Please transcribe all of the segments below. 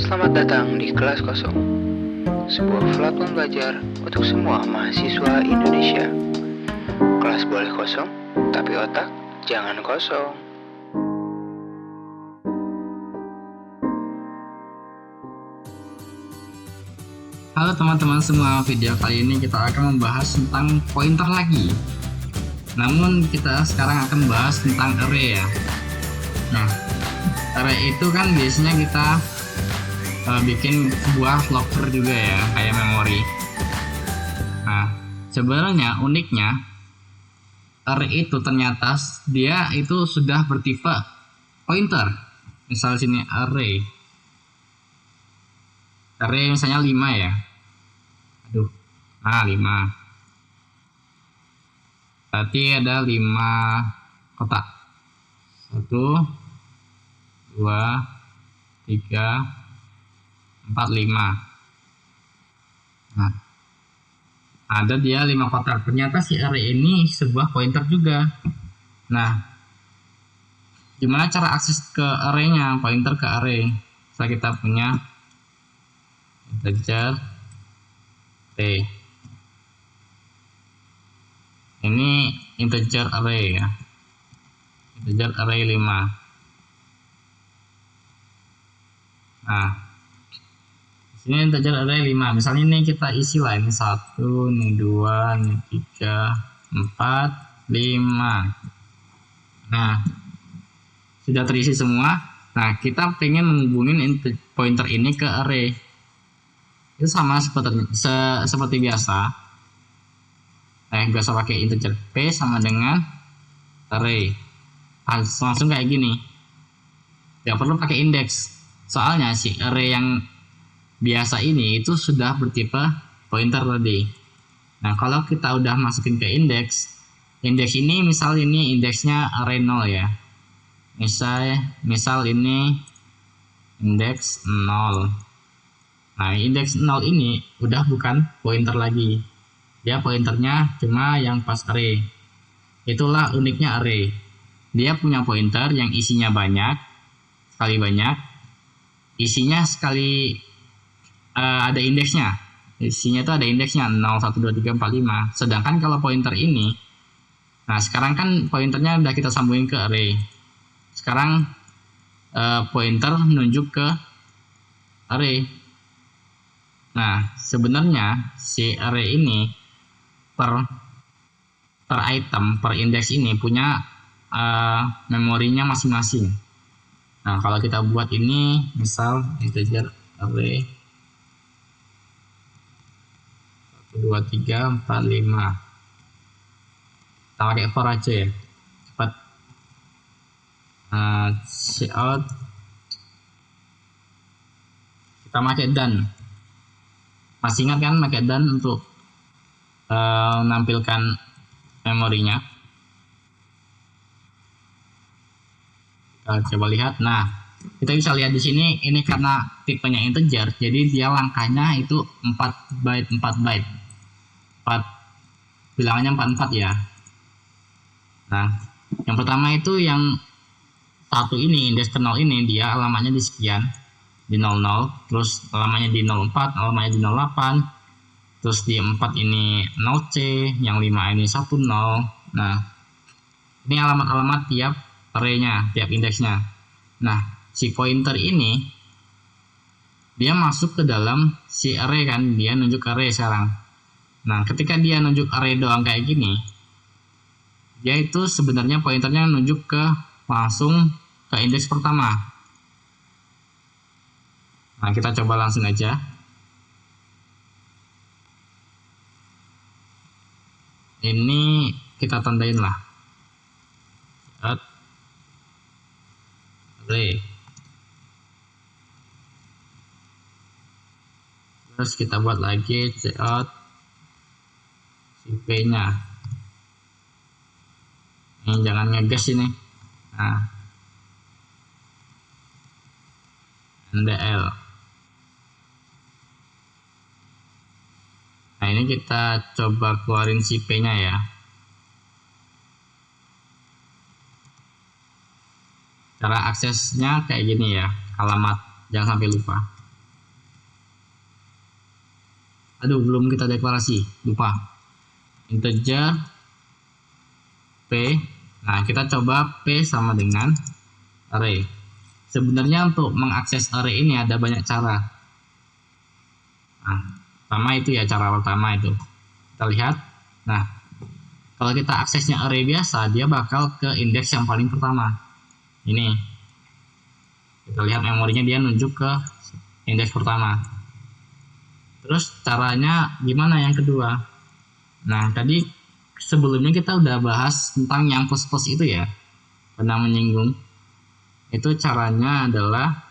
Selamat datang di Kelas Kosong, sebuah platform belajar untuk semua mahasiswa Indonesia. Kelas boleh kosong, tapi otak jangan kosong. Halo teman-teman semua, video kali ini kita akan membahas tentang pointer lagi. Namun kita sekarang akan bahas tentang array ya. Nah, array itu kan biasanya kita bikin sebuah locker juga ya, kayak memori. Nah, sebenarnya uniknya array itu ternyata dia itu sudah bertipe pointer. Misal sini array misalnya 5 ya. 5. Berarti ada 5 kotak. 1 2 3 4 5. Nah, ada dia 5 kotak. Ternyata si array ini sebuah pointer juga. Nah, gimana cara akses ke array-nya, pointer ke array? Setelah kita punya integer array. Ini integer array ya. Integer array 5. Nah, ini integer array 5. Misalnya ini kita isi lah, ini 1, ini 2, ini 3, 4, 5. Nah, sudah terisi semua. Nah, kita pengen menghubungin pointer ini ke array. Itu sama seperti biasa. Biasa pakai integer p sama dengan array. Langsung kayak gini. Tidak perlu pakai indeks. Soalnya si array yang biasa ini itu sudah bertipe pointer tadi. Nah, kalau kita udah masukin ke indeks ini misal ini indeksnya array 0 ya. Misal ini indeks 0. Nah, indeks 0 ini udah bukan pointer lagi. Dia pointernya cuma yang pas array. Itulah uniknya array. Dia punya pointer yang isinya banyak, sekali banyak. Isinya sekali ada indeksnya. Isinya itu ada indeksnya 0, 1, 2, 3, 4, 5. Sedangkan kalau pointer ini, nah sekarang kan pointernya udah kita sambungin ke array. Sekarang pointer menunjuk ke array. Nah, sebenarnya si array ini per item, per indeks ini punya memorinya masing-masing. Nah, kalau kita buat ini misal integer array 1, 2, 3, 4, 5. Kita pakai for aja ya, cepat. Cout kita pakai done. Masih ingat kan pakai done untuk menampilkan memorinya? Kita coba lihat. Nah, kita bisa lihat di sini ini karena tipenya integer, jadi dia langkahnya itu 4 byte 4 byte. 4 bilangannya 44 ya. Nah, yang pertama itu yang satu ini, indeks ke 0 ini dia alamatnya di sekian, di 00, terus alamatnya di 04, alamatnya di 08, terus di 4 ini 0C, yang 5 ini 10. Nah, ini alamat-alamat tiap array-nya, tiap indeksnya. Nah, si pointer ini dia masuk ke dalam si array kan, dia nunjuk array sekarang. Nah, ketika dia nunjuk array doang kayak gini, dia itu sebenarnya pointernya nunjuk ke langsung ke indeks pertama. Nah, kita coba langsung aja. Ini kita tandain lah. Array. Terus kita buat lagi cout p-nya. Ini jangan ngegas ini. Nah, NDL. Nah, ini kita coba keluarin si p-nya ya. Cara aksesnya kayak gini ya, alamat, jangan sampai lupa. Aduh, belum kita deklarasi, lupa. Integer P. Nah, kita coba P sama dengan array. Sebenarnya untuk mengakses array ini ada banyak cara. Nah, pertama itu ya, cara pertama itu. Kita lihat. Nah, kalau kita aksesnya array biasa, dia bakal ke indeks yang paling pertama. Ini. Kita lihat memorinya, dia nunjuk ke indeks pertama. Terus caranya gimana yang kedua? Nah, tadi sebelumnya kita udah bahas tentang yang plus-plus itu ya, pernah menyinggung. Itu caranya adalah,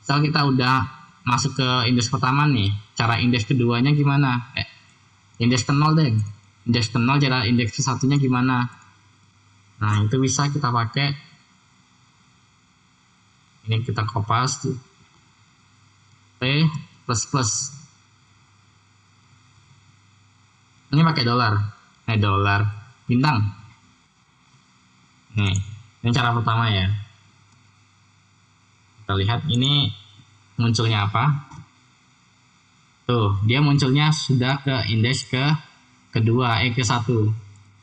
misal kita udah masuk ke indeks pertama nih, cara indeks keduanya gimana? Indeks ke 0 deh. Indeks ke 0, cara indeks ke satunya gimana? Nah, itu bisa kita pakai. Ini kita kopas P plus plus. Ini pakai dolar. Dolar bintang. Nih, ini cara pertama ya. Kita lihat ini munculnya apa. Tuh, dia munculnya sudah ke indeks kedua, ke 1.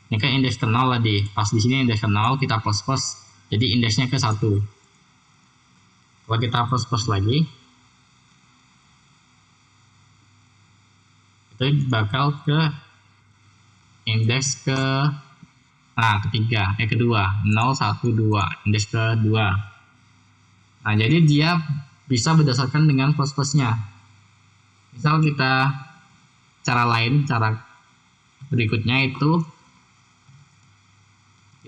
Ini ke indeks ke 0 tadi. Pas di sini indeks ke 0, kita plus plus. Jadi indeksnya ke 1. Kalau kita plus plus lagi, itu bakal ke indeks ketiga, kedua, 0, 1, 2, indeks kedua. Nah, jadi dia bisa berdasarkan dengan plus plusnya. Misal kita cara berikutnya itu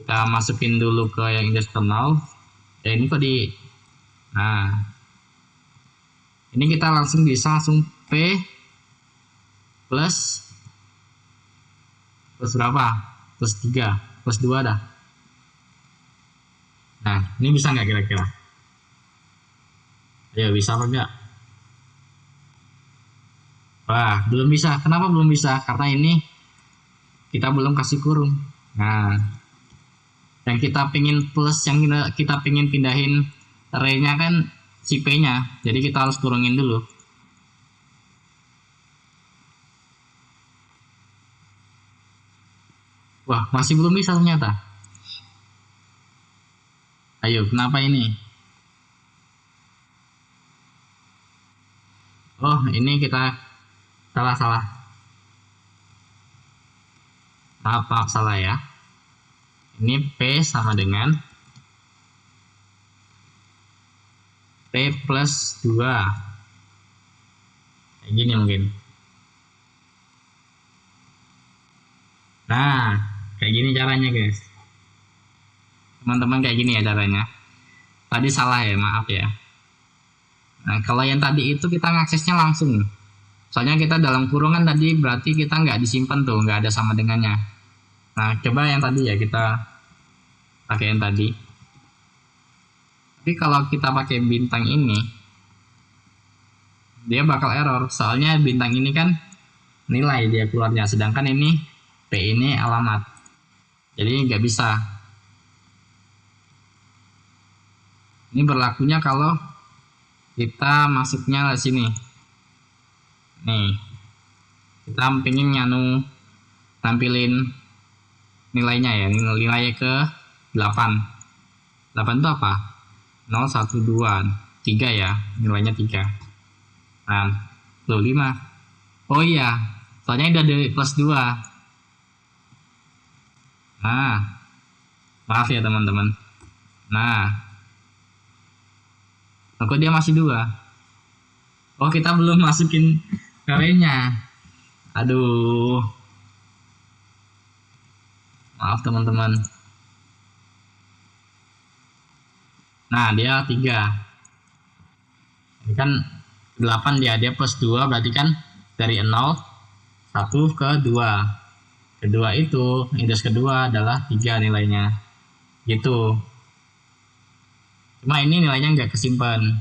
kita masukin dulu ke yang indeks ke 0. Ya, ini kok nah, ini kita bisa langsung P plus berapa? Plus 3, plus 2 dah. Nah, ini bisa nggak kira-kira? Ayo, bisa apa enggak? Wah, belum bisa. Kenapa belum bisa? Karena ini kita belum kasih kurung. Nah, yang kita pingin plus, yang kita pingin pindahin array-nya kan si P-nya. Jadi kita harus kurungin dulu. Wah, masih belum bisa ternyata. Ayo, kenapa ini? Oh, ini kita salah. Maaf, salah ya. Ini P sama dengan P plus 2. Kayak gini mungkin. Nah, kayak gini caranya guys. Teman-teman, kayak gini ya caranya. Tadi salah ya, maaf ya. Nah, kalau yang tadi itu kita ngaksesnya langsung. Soalnya kita dalam kurungan tadi, berarti kita nggak disimpan tuh, nggak ada sama dengannya. Nah, coba yang tadi ya, kita pakai yang tadi. Tapi kalau kita pakai bintang ini, dia bakal error. Soalnya bintang ini kan nilai dia keluarnya, sedangkan ini P ini alamat. Jadi nggak bisa. Ini berlakunya kalau kita masuknya ke sini. Nih, kita pengen nampilin nilainya ya, nilainya ke 8 itu apa? 0, 1, 2, 3 ya, nilainya 3. Nah, 5. Oh iya, soalnya udah dari plus 2. Nah, maaf ya teman-teman. Nah, kok dia masih 2? Oh, kita belum masukin array-nya. Aduh, maaf teman-teman. Nah, dia 3. Ini kan 8 dia plus 2, berarti kan dari 0, 1 ke 2. Kedua itu, indeks kedua adalah 3 nilainya. Gitu. Cuma ini nilainya nggak kesimpan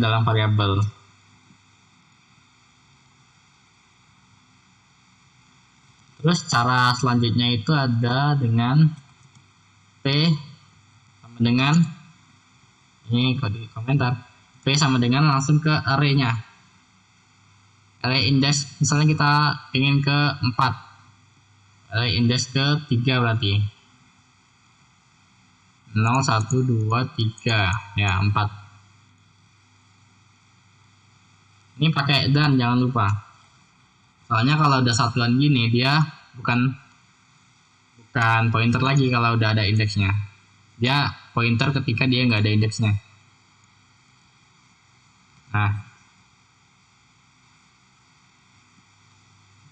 dalam variabel. Terus cara selanjutnya itu ada dengan P sama dengan, ini kode komentar, P sama dengan langsung ke array-nya. array index misalnya kita ingin ke 4, array index ke 3 berarti 0 1 2 3 ya 4. Ini pakai dan jangan lupa, soalnya kalau udah satuan gini dia bukan pointer lagi kalau udah ada indeksnya, dia pointer ketika dia nggak ada indeksnya. Nah,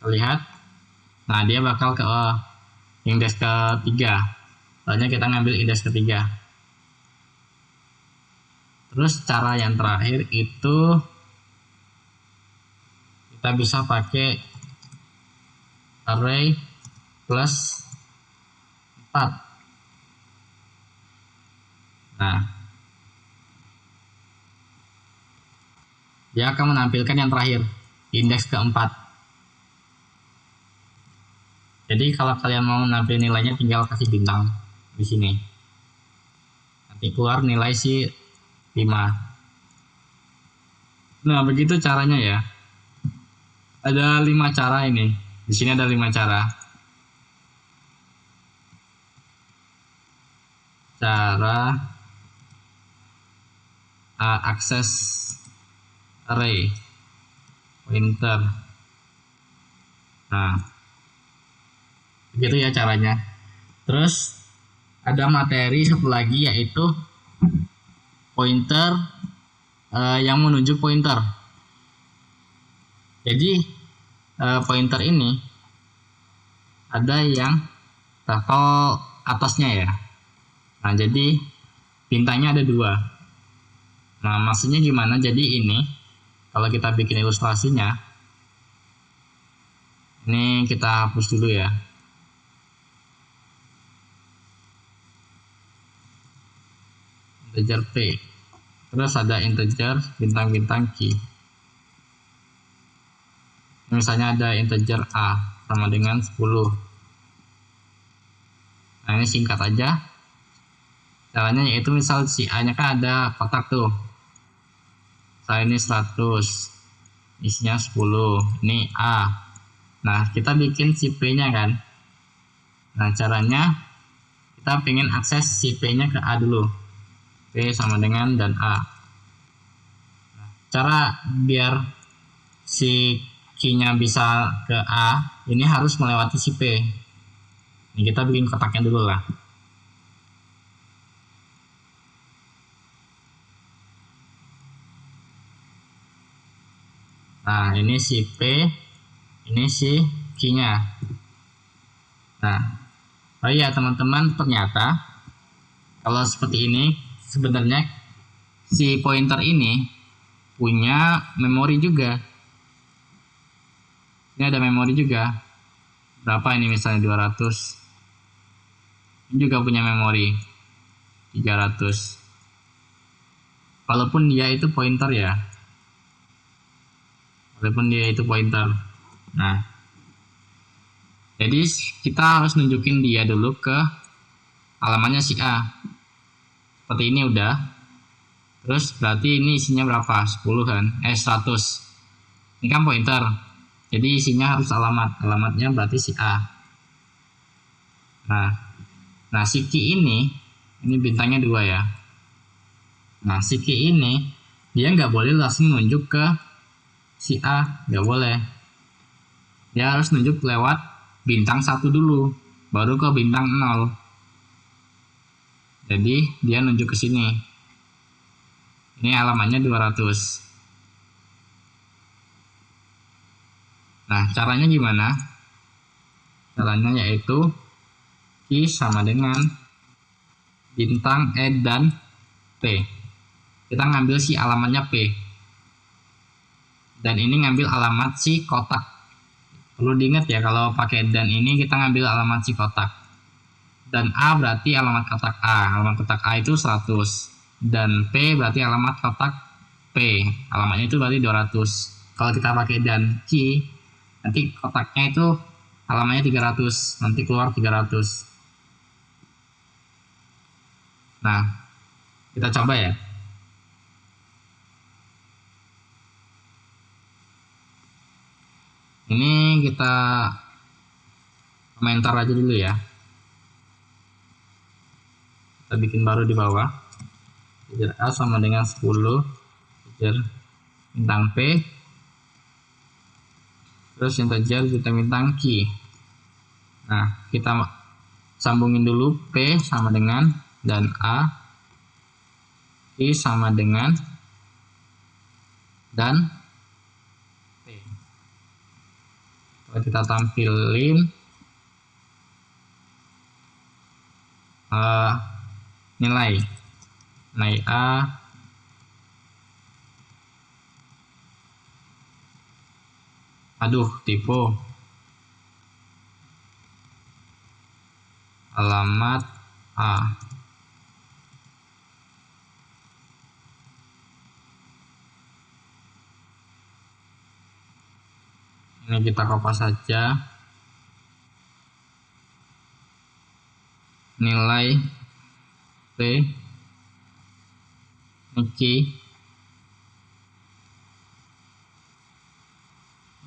lihat, nah dia bakal ke indeks ketiga, soalnya kita ngambil indeks ketiga. Terus cara yang terakhir itu kita bisa pakai array plus 4. Nah, dia akan menampilkan yang terakhir, indeks keempat. Jadi kalau kalian mau nampil nilainya tinggal kasih bintang di sini. Nanti keluar nilai si 5. Nah, begitu caranya ya. Ada 5 cara ini. Di sini ada 5 cara. Cara akses array pointer. Nah, begitu ya caranya. Terus ada materi satu lagi yaitu pointer yang menunjuk pointer. Jadi pointer ini ada yang level atasnya ya. Nah, jadi bintangnya ada 2. Nah, maksudnya gimana? Jadi ini kalau kita bikin ilustrasinya, ini kita hapus dulu ya. Integer P. Terus ada integer bintang-bintang Q. Misalnya ada integer A sama dengan 10. Nah, ini singkat aja. Caranya yaitu misal si A-nya kan ada kotak tuh. Saya ini 100. Isinya 10. Ini A. Nah, kita bikin si P-nya kan. Nah, caranya kita pengen akses si P-nya ke A dulu. P sama dengan dan A. Nah, cara biar si Q-nya bisa ke A, ini harus melewati si P. Ini kita bikin kotaknya dulu lah. Nah, ini si P, ini si Q-nya. Nah, oh iya teman-teman, ternyata kalau seperti ini sebenarnya si pointer ini punya memori juga. Ini ada memori juga. Berapa ini misalnya 200. Ini juga punya memori 300. Walaupun dia itu pointer ya. Walaupun dia itu pointer. Nah, jadi kita harus nunjukin dia dulu ke alamannya si A. Seperti ini udah. Terus berarti ini isinya berapa? 10 kan? 100. Ini kan pointer. Jadi isinya harus alamat. Alamatnya berarti si A. Nah si Q ini bintangnya 2 ya. Nah si Q ini dia nggak boleh langsung nunjuk ke si A, nggak boleh. Dia harus nunjuk lewat bintang 1 dulu, baru ke bintang 0. Jadi dia nunjuk ke sini. Ini alamannya 200. Nah, caranya gimana? Caranya yaitu Q sama dengan bintang E dan P. Kita ngambil si alamatnya P. Dan ini ngambil alamat si kotak. Perlu diingat ya, kalau pakai dan ini kita ngambil alamat si kotak. Dan A berarti alamat kotak A. Alamat kotak A itu 100. Dan P berarti alamat kotak P. Alamatnya itu berarti 200. Kalau kita pakai dan Q, nanti kotaknya itu alamatnya 300. Nanti keluar 300. Nah, kita coba ya. Ini kita komentar aja dulu ya. Kita bikin baru di bawah. Integer A sama dengan 10 integer bintang P. Terus integer kita bintang Q. Nah, kita sambungin dulu P sama dengan dan A, Q sama dengan dan P. Kalau kita tampilin nilai A, aduh tipe alamat A. Ini kita kopas saja. Nilai P, Q.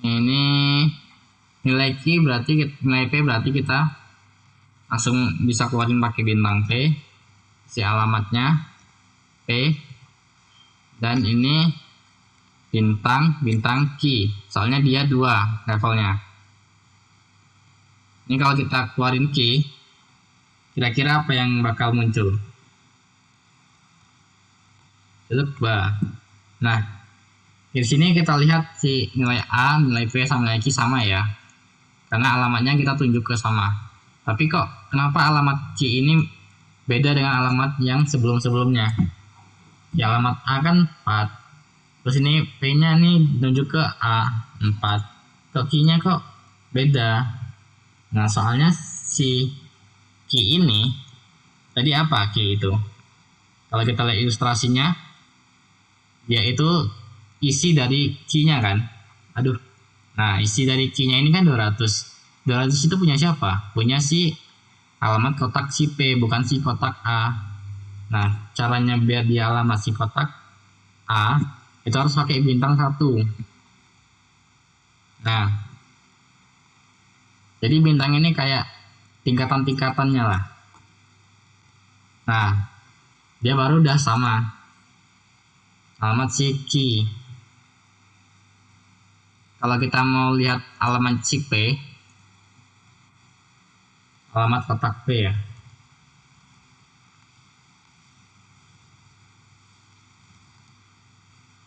Ini nilai Q berarti nilai P berarti kita langsung bisa keluarin pakai bintang P, si alamatnya P, dan ini bintang Q, soalnya dia 2 levelnya. Ini kalau kita keluarin Q, kira-kira apa yang bakal muncul? Coba. Nah, di sini kita lihat si nilai A, nilai P sama nilai Q sama ya, karena alamatnya kita tunjuk ke sama. Tapi kok kenapa alamat Q ini beda dengan alamat yang sebelum-sebelumnya? Ya, alamat A kan 4. Terus ini P-nya nih tunjuk ke A 4. Kok Q-nya kok beda? Nah, soalnya si Q ini tadi apa Q itu? Kalau kita lihat ilustrasinya, yaitu isi dari Q-nya kan. Aduh. Nah, isi dari Q-nya ini kan 200. 200 itu punya siapa? Punya si alamat kotak si P, bukan si kotak A. Nah, caranya biar dia alamat si kotak A, itu harus pakai bintang 1. Nah, jadi bintang ini kayak tingkatan-tingkatannya lah. Nah, dia baru udah sama alamat si Q. Kalau kita mau lihat alamat si P, alamat kotak P ya.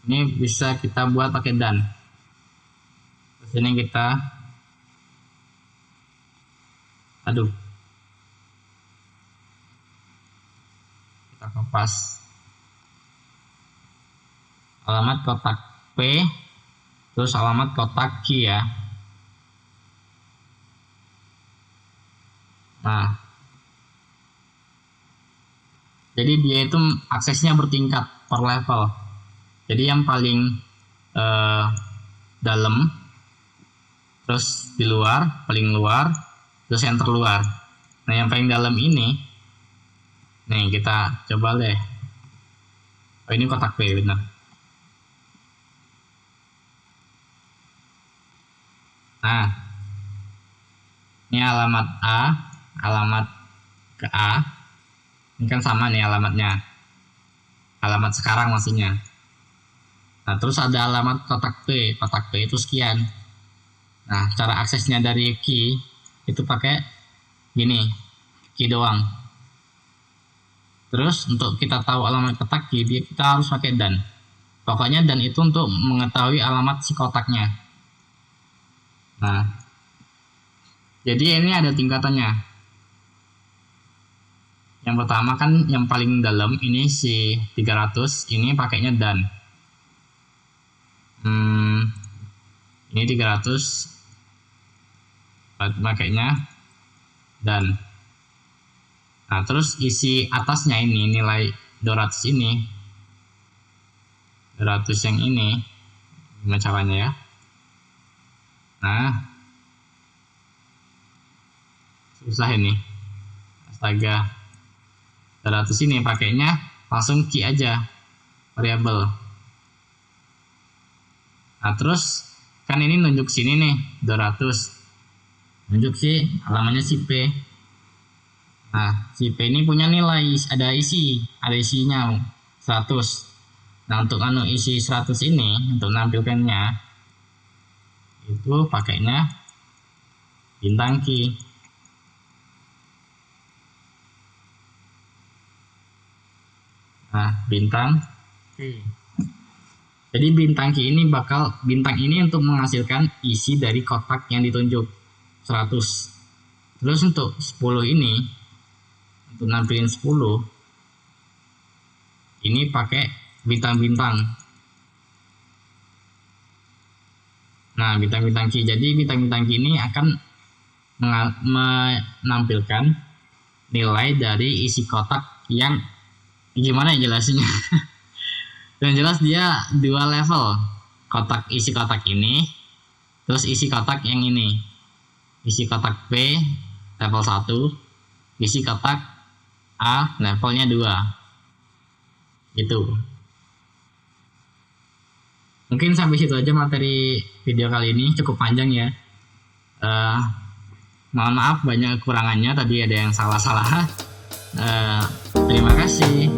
Ini bisa kita buat pakai dan. Terus ini kita kita kopas alamat kotak P, terus alamat kotak Q ya. Nah, jadi dia itu aksesnya bertingkat per level. Jadi yang paling dalam, terus di luar, paling luar, terus yang terluar. Nah, yang paling dalam ini, nih kita coba deh. Oh, ini kotak P benar. Nah, ini alamat A, alamat ke A. Ini kan sama nih alamatnya. Alamat sekarang maksudnya. Nah, terus ada alamat kotak P itu sekian. Nah, cara aksesnya dari Q itu pakai gini, Q doang. Terus untuk kita tahu alamat kotak Q, kita harus pakai dan. Pokoknya dan itu untuk mengetahui alamat si kotaknya. Nah, jadi ini ada tingkatannya. Yang pertama kan yang paling dalam ini si 300, ini pakainya dan. Ini 300 pakainya dan. Nah, terus isi atasnya ini nilai 200 ini, 200 yang ini gimana caranya ya? Nah, susah ini, astaga. 200 ini pakainya langsung Q aja, variabel. Nah, terus kan ini nunjuk sini nih 200, nunjuk si halamannya si P. Nah si P ini punya nilai, ada isinya 100. Nah untuk isi 100 ini, untuk menampilkannya itu pakainya bintang key. Nah bintang key. Jadi bintang key ini bintang ini untuk menghasilkan isi dari kotak yang ditunjuk 100. Terus untuk 10 ini, untuk nampilin 10 ini pakai bintang-bintang. Nah bintang-bintang key, jadi bintang-bintang key ini akan menampilkan nilai dari isi kotak yang gimana ya jelasinnya. Yang jelas dia dua level, isi kotak ini, terus isi kotak yang ini, isi kotak P level 1, isi kotak A levelnya 2. Itu mungkin sampai situ aja materi video kali ini, cukup panjang ya. Mohon maaf banyak kekurangannya, tadi ada yang salah-salah. Terima kasih.